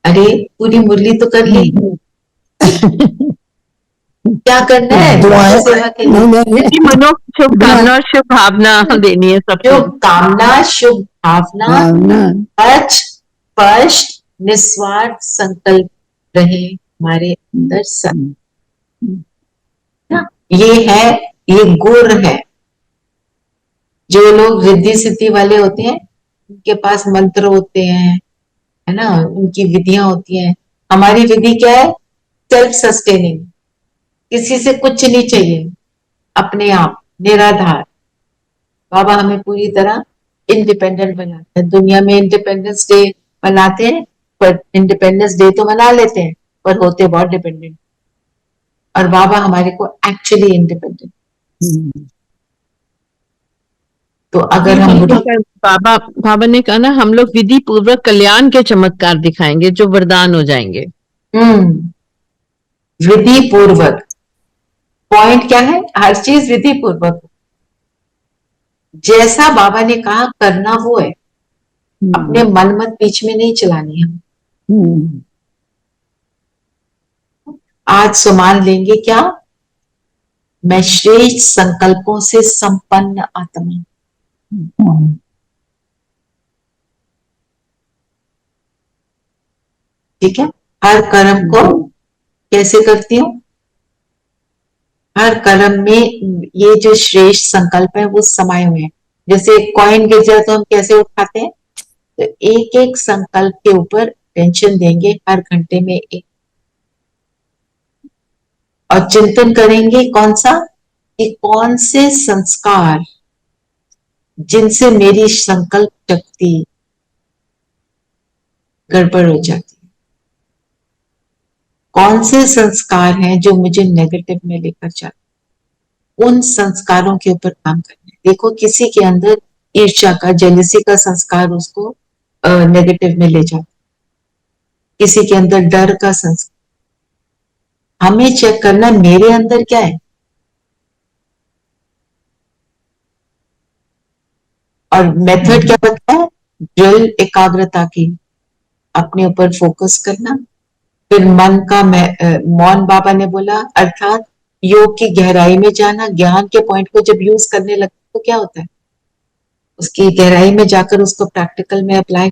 अरे पूरी मुरली तो कर ली, क्या करना है दिल से सेवा के लिए? मनो शुभ कामना और शुभ भावना देनी है सबको। शुभ कामना, शुभ भावना, सच स्पष्ट निस्वार्थ संकल्प रहे हमारे अंदर सब। ये है, ये गुण है। जो लोग रिद्धि सिद्धि वाले होते हैं, उनके पास मंत्र होते हैं, है ना, उनकी विधियां होती हैं। हमारी विधि क्या है? सेल्फ सस्टेनिंग, किसी से कुछ नहीं चाहिए, अपने आप निराधार। बाबा हमें पूरी तरह इंडिपेंडेंट बनाते हैं। दुनिया में इंडिपेंडेंस डे मनाते हैं, पर इंडिपेंडेंस डे तो मना लेते हैं, पर होते बहुत डिपेंडेंट। और बाबा हमारे को एक्चुअली इंडिपेंडेंट। तो अगर हम बाबा बाबा ने कहा ना, हम लोग विधि पूर्वक कल्याण के चमत्कार दिखाएंगे जो वरदान हो जाएंगे। विधि पूर्वक, पॉइंट क्या है? हर चीज विधि पूर्वक, जैसा बाबा ने कहा करना वो है। अपने मन मत बीच में नहीं चलानी है। आज सुमान लेंगे क्या? मैं श्रेष्ठ संकल्पों से संपन्न आत्मा। ठीक है, हर कर्म को कैसे करती हूँ? हर कर्म में ये जो श्रेष्ठ संकल्प है वो समाये हुए हैं। जैसे कॉइन गिर जाए तो हम कैसे उठाते हैं? तो एक एक संकल्प के ऊपर टेंशन देंगे, हर घंटे में एक, और चिंतन करेंगे कौन सा, कि कौन से संस्कार जिनसे मेरी संकल्प शक्ति गड़बड़ हो जाती है, कौन से संस्कार हैं जो मुझे नेगेटिव में लेकर जाते, उन संस्कारों के ऊपर काम करना है। देखो किसी के अंदर ईर्ष्या का, जेलसी का संस्कार उसको नेगेटिव में ले जाता, किसी के अंदर डर का संस्कार। हमें चेक करना मेरे अंदर क्या है, और मेथड क्या बताता है? ड्रिल एकाग्रता की, अपने ऊपर फोकस करना। फिर मन का मौन बाबा ने बोला, अर्थात योग की गहराई में जाना। ज्ञान के पॉइंट को जब यूज करने लगते तो क्या होता है? उसकी गहराई में जाकर उसको प्रैक्टिकल में अप्लाई।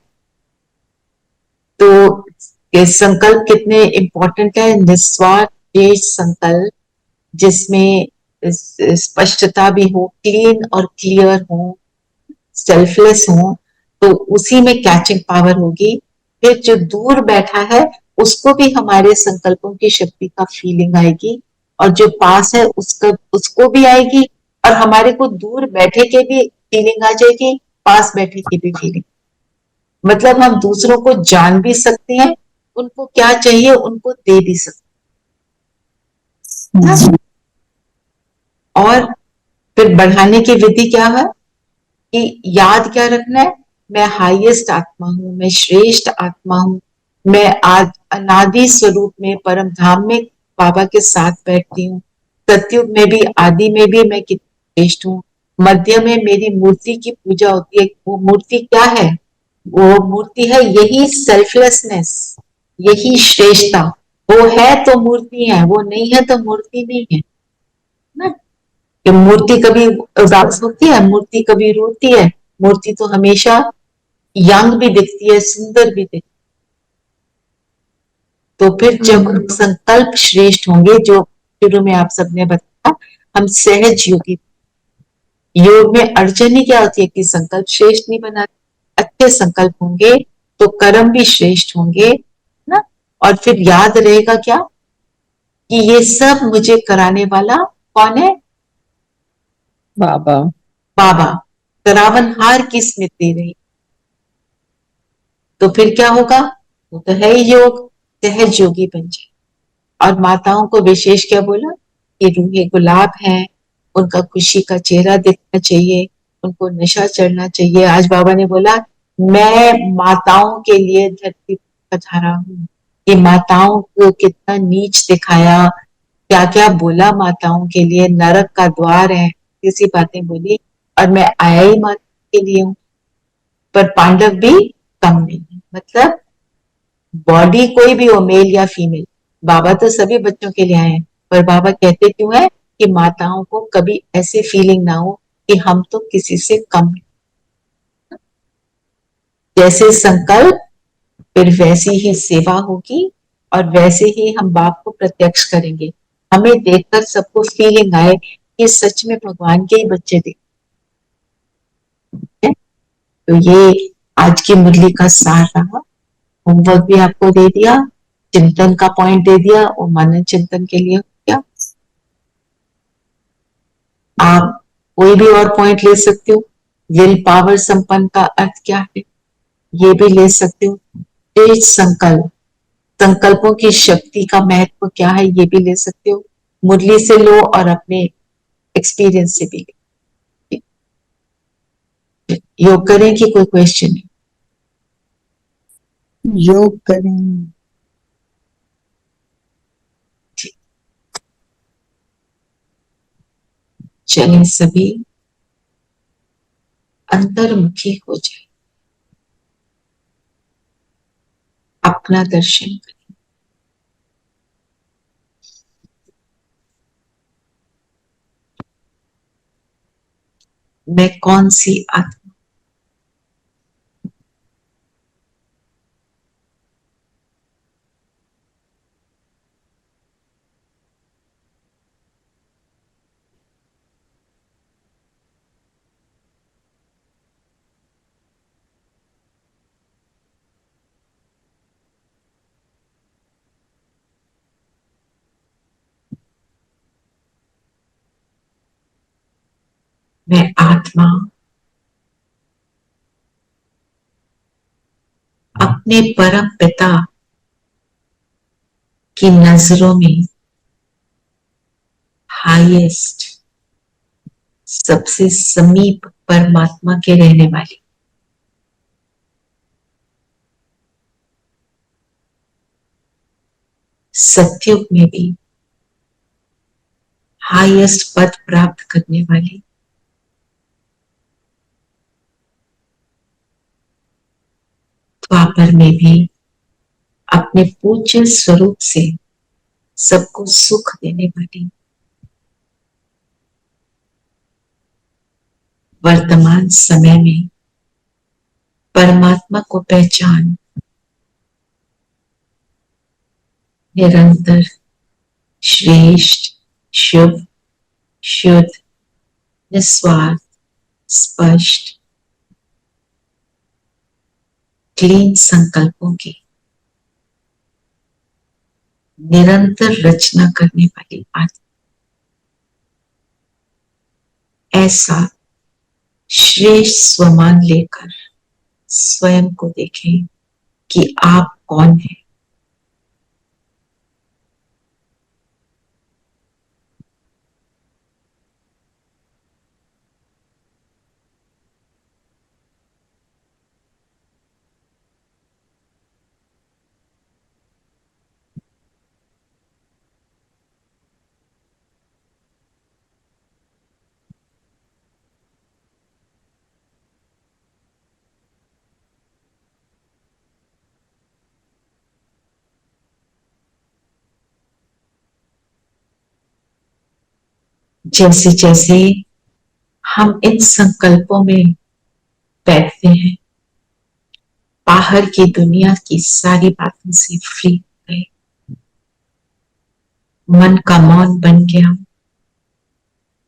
तो ये संकल्प कितने इंपॉर्टेंट है? निस्वार्थ संकल्प, जिसमें स्पष्टता भी हो, क्लीन और क्लियर हो, सेल्फलेस हो, तो उसी में कैचिंग पावर होगी। फिर जो दूर बैठा है उसको भी हमारे संकल्पों की शक्ति का फीलिंग आएगी, और जो पास है उसको भी आएगी, और हमारे को दूर बैठे के भी फीलिंग आ जाएगी, पास बैठे की भी फीलिंग। मतलब हम दूसरों को जान भी सकते हैं, उनको क्या चाहिए उनको दे भी सकते हैं। और फिर बढ़ाने की विधि क्या है? कि याद क्या रखना है? मैं हाईएस्ट आत्मा हूं, मैं श्रेष्ठ आत्मा हूं, मैं आज अनादि स्वरूप में परम धाम में बाबा के साथ बैठती हूँ। सतयुग में भी आदि में भी मैं कितनी श्रेष्ठ हूँ। मध्य में मेरी मूर्ति की पूजा होती है। वो मूर्ति क्या है? वो मूर्ति है यही सेल्फलेसनेस, यही श्रेष्ठता। वो है तो मूर्ति है, वो नहीं है तो मूर्ति नहीं है ना। कि मूर्ति कभी उदास होती है, मूर्ति कभी रोती है, मूर्ति तो हमेशा यंग भी दिखती है, सुंदर भी दिखती है। तो फिर जब संकल्प श्रेष्ठ होंगे, जो शुरू में आप सबने बताया, हम सहज योगी। योग में अड़चन ही क्या होती है? कि संकल्प श्रेष्ठ नहीं बनाते। अच्छे संकल्प होंगे तो कर्म भी श्रेष्ठ होंगे ना। और फिर याद रहेगा क्या? कि ये सब मुझे कराने वाला कौन है? बाबा। बाबा। करावनहार की स्मृति रही। तो फिर क्या होगा? वो तो है ही योग, सहज योगी बन जाए। और माताओं को विशेष क्या बोला? कि रूहे गुलाब हैं, उनका खुशी का चेहरा दिखना चाहिए, उनको नशा चढ़ना चाहिए। आज बाबा ने बोला मैं माताओं के लिए धरती पर पधारा हूँ। ये माताओं को कितना नीच दिखाया, क्या क्या बोला माताओं के लिए, नरक का द्वार है, किसी बातें बोली, और मैं आया ही माता के लिए हूँ। पर पांडव भी कम नहीं है। मतलब बॉडी कोई भी हो, मेल या फीमेल, बाबा तो सभी बच्चों के लिए आए हैं, पर बाबा कहते क्यों है कि माताओं को कभी ऐसे फीलिंग ना हो कि हम तो किसी से कम हैं। जैसे संकल्प, फिर वैसी ही सेवा होगी, और वैसे ही हम बाप को प्रत्यक्ष करेंगे। हमें देखकर सबको फीलिंग आए कि सच में भगवान के ही बच्चे दिखते हैं। तो ये आज की मुरली का सार रहा। होमवर्क भी आपको दे दिया, चिंतन का पॉइंट दे दिया, और मनन चिंतन के लिए क्या आप कोई भी और पॉइंट ले सकते हो। विल पावर संपन्न का अर्थ क्या है, ये भी ले सकते हो। तेज संकल्प, संकल्पों की शक्ति का महत्व क्या है, ये भी ले सकते हो। मुरली से लो और अपने एक्सपीरियंस से भी। योग करें कि कोई क्वेश्चन है? योग करें। चलें सभी अंतर्मुखी हो जाए, अपना दर्शन करें। मैं कौन सी आत्मा, मैं आत्मा अपने परम पिता की नजरों में हाईएस्ट, सबसे समीप परमात्मा के रहने वाली, सत्युग में भी हाईएस्ट पद प्राप्त करने वाली, द्वापर में भी अपने पूज्य स्वरूप से सबको सुख देने वाली, वर्तमान समय में परमात्मा को पहचान निरंतर श्रेष्ठ, शुभ, शुद्ध, निस्वार्थ, स्पष्ट, क्लीन संकल्पों की निरंतर रचना करने वाली आत्मा, ऐसा श्रेष्ठ स्वमान लेकर स्वयं को देखें कि आप कौन हैं। जैसे जैसे हम इन संकल्पों में बैठते हैं, बाहर की दुनिया की सारी बातों से फ्री हो गए, मन का मौन बन गया,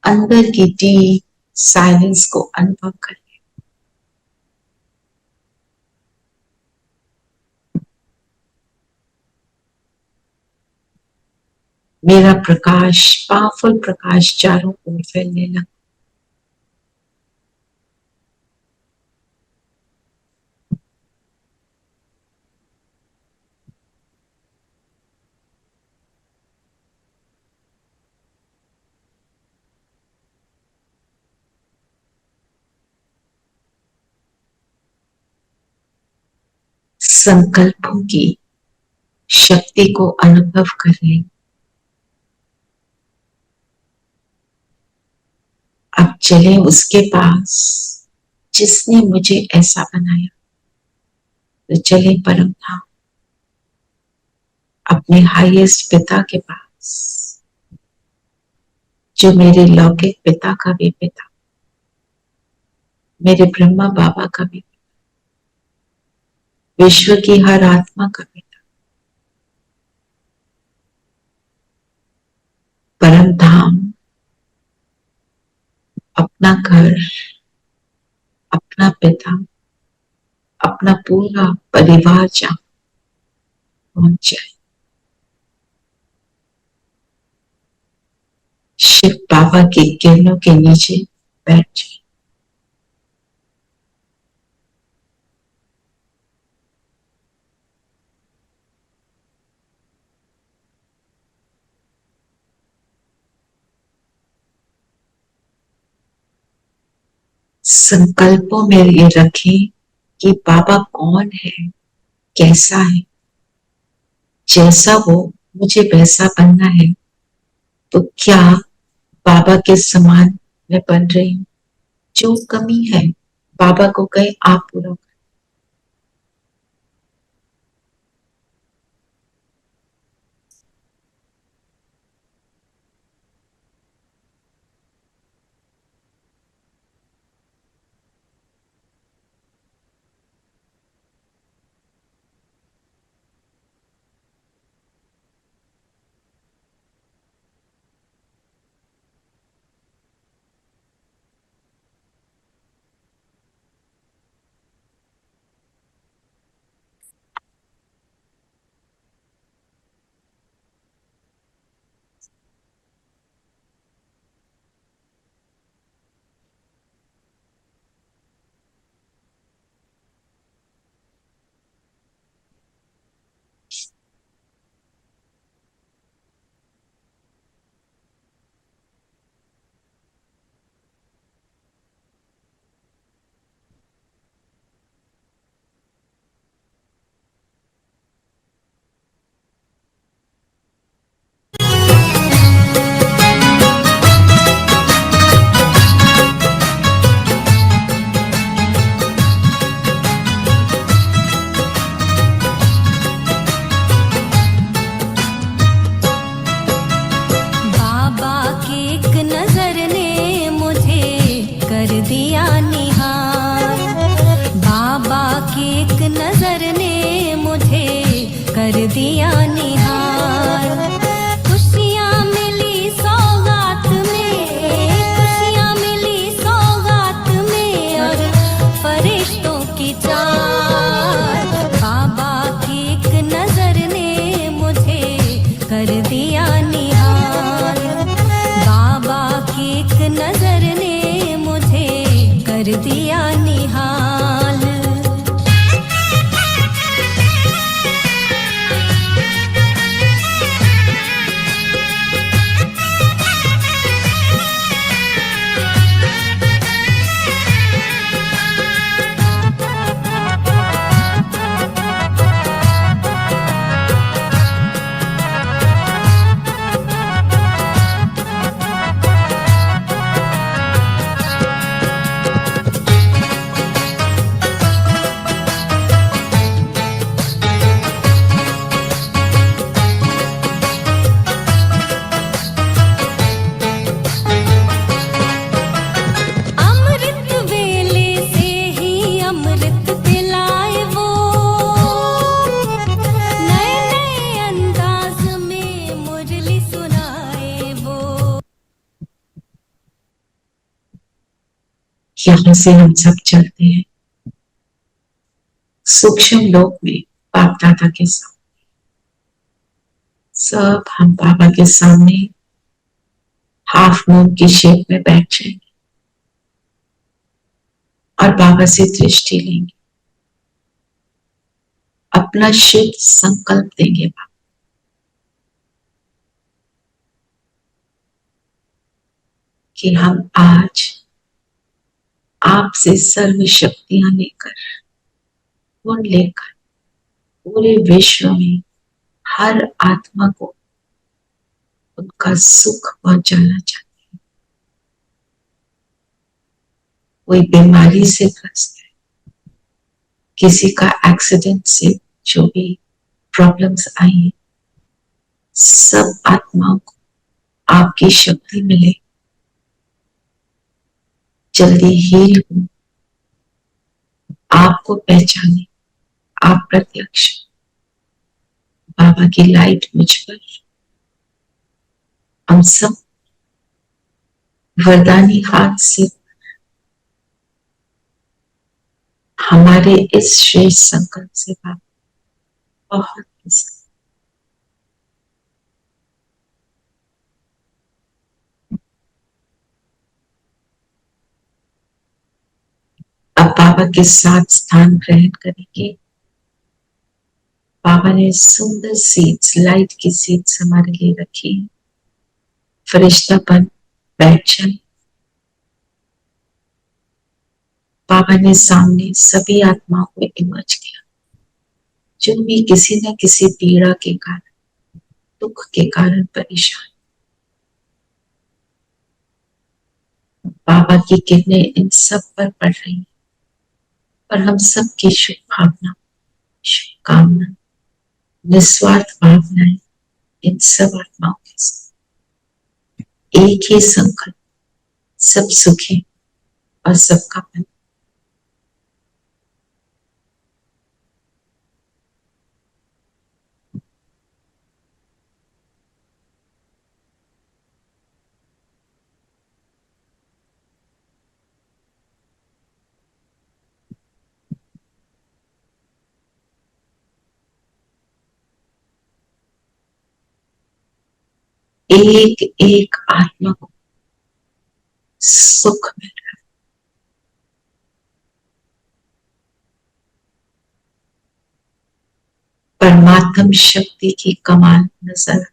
अंदर की डीप साइलेंस को अनुभव कर। मेरा प्रकाश, पावरफुल प्रकाश चारों ओर फैलने लगा। संकल्पों की शक्ति को अनुभव करें। अब चले उसके पास जिसने मुझे ऐसा बनाया। तो चले परम धाम, अपने हाईएस्ट पिता के पास, जो मेरे लौकिक पिता का भी पिता, मेरे ब्रह्मा बाबा का भी पिता, विश्व की हर आत्मा का पिता, परम धाम, अपना घर, अपना पिता, अपना पूरा परिवार जहां पहुंच जाए। शिव बाबा की किरणों के नीचे बैठ जाए। संकल्पों में ये रखें कि बाबा कौन है, कैसा है, जैसा वो मुझे वैसा बनना है। तो क्या बाबा के समान मैं बन रही हूँ? जो कमी है बाबा को कहे आप पूरा करें। बाबा की एक नजर ने मुझे कर दिया निहार। बाबा की एक नजर ने मुझे कर दिया निहार। खुशियाँ मिली सौगात में, खुशियाँ मिली सौगात में और फरिश्तों की चार। बाबा की एक नजर ने मुझे कर दिया निहार। बाबा की एक नजर ने मुझे कर दिया निहाल। अमृत वेले से ही अमृत पिलाए वो, नए नए अंदाज में मुरली सुनाए वो। यहाँ से हम सब चलते हैं सूक्ष्म लोक में बाप दादा के साथ। सब हम बाबा के सामने हाफ मून की शेप में बैठ जाएंगे और बाबा से दृष्टि लेंगे, अपना शुद्ध संकल्प देंगे बाबा कि हम आज आपसे सर्व शक्तियां लेकर, गुण लेकर पूरे विश्व में हर आत्मा को उनका सुख पहुंचाना चाहते हैं। कोई बीमारी से ग्रस्त है, किसी का एक्सीडेंट से जो भी प्रॉब्लम्स आई है, सब आत्माओं को आपकी शक्ति मिले, जल्दी हील हो, आपको पहचाने, आप प्रत्यक्ष बाबा की लाइट मुझ पर, हम सब वरदानी हाथ से हमारे इस श्रेष्ठ संकल्प से बाबा बहुत प्रसन्न। अब बाबा के साथ स्थान ग्रहण करेंगे। बाबा ने सुंदर सीट्स, लाइट की सीट्स हमारे लिए रखी है। फरिश्तापन बैठ जाए। बाबा ने सामने सभी आत्माओं को इमर्ज किया, जो भी किसी न किसी पीड़ा के कारण, दुख के कारण परेशान। बाबा की किरणें इन सब पर पड़ रही हैं और हम सब की शुभ भावना, शुभकामना, निस्वार्थ भावनाएं इन सब आत्माओं के साथ। एक ही संकल्प, सब सुखी और सबका भला। एक एक आत्मा को सुख मिल रहा है। परमात्म शक्ति की कमाल नजर।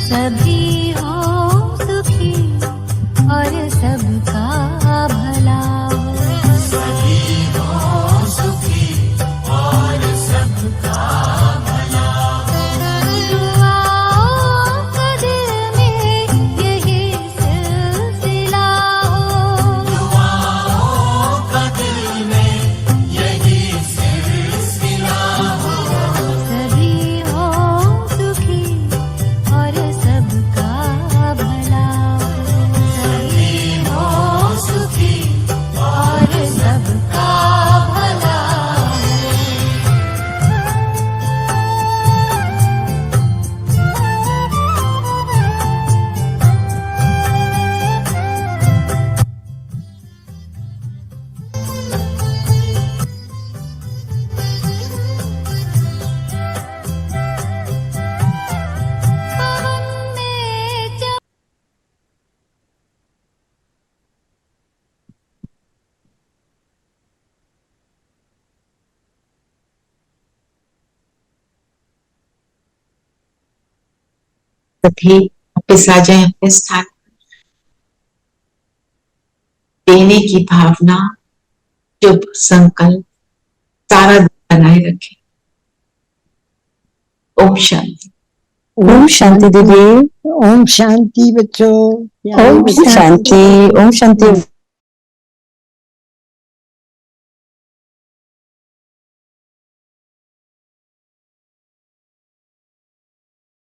सभी हो सुखी और सबका भला हो। सभी हो सुखी और सबका भला हो। दुआओं का दिल में यही सिलसिला हो। दुआओं का दिल में यही सिलसिला हो। सभी हो सुखी और सबका भला हो। सभी हो सुखी और सबका भला हो। पवन में जब सभी वापस आ जाए अपने स्थान पर। देने की भावना शुभ संकल्प सारा दिन बनाए रखे। ओम शांति। ओम शांति दीदी। ओम शांति बच्चों। ओम शांति। ओम शांति।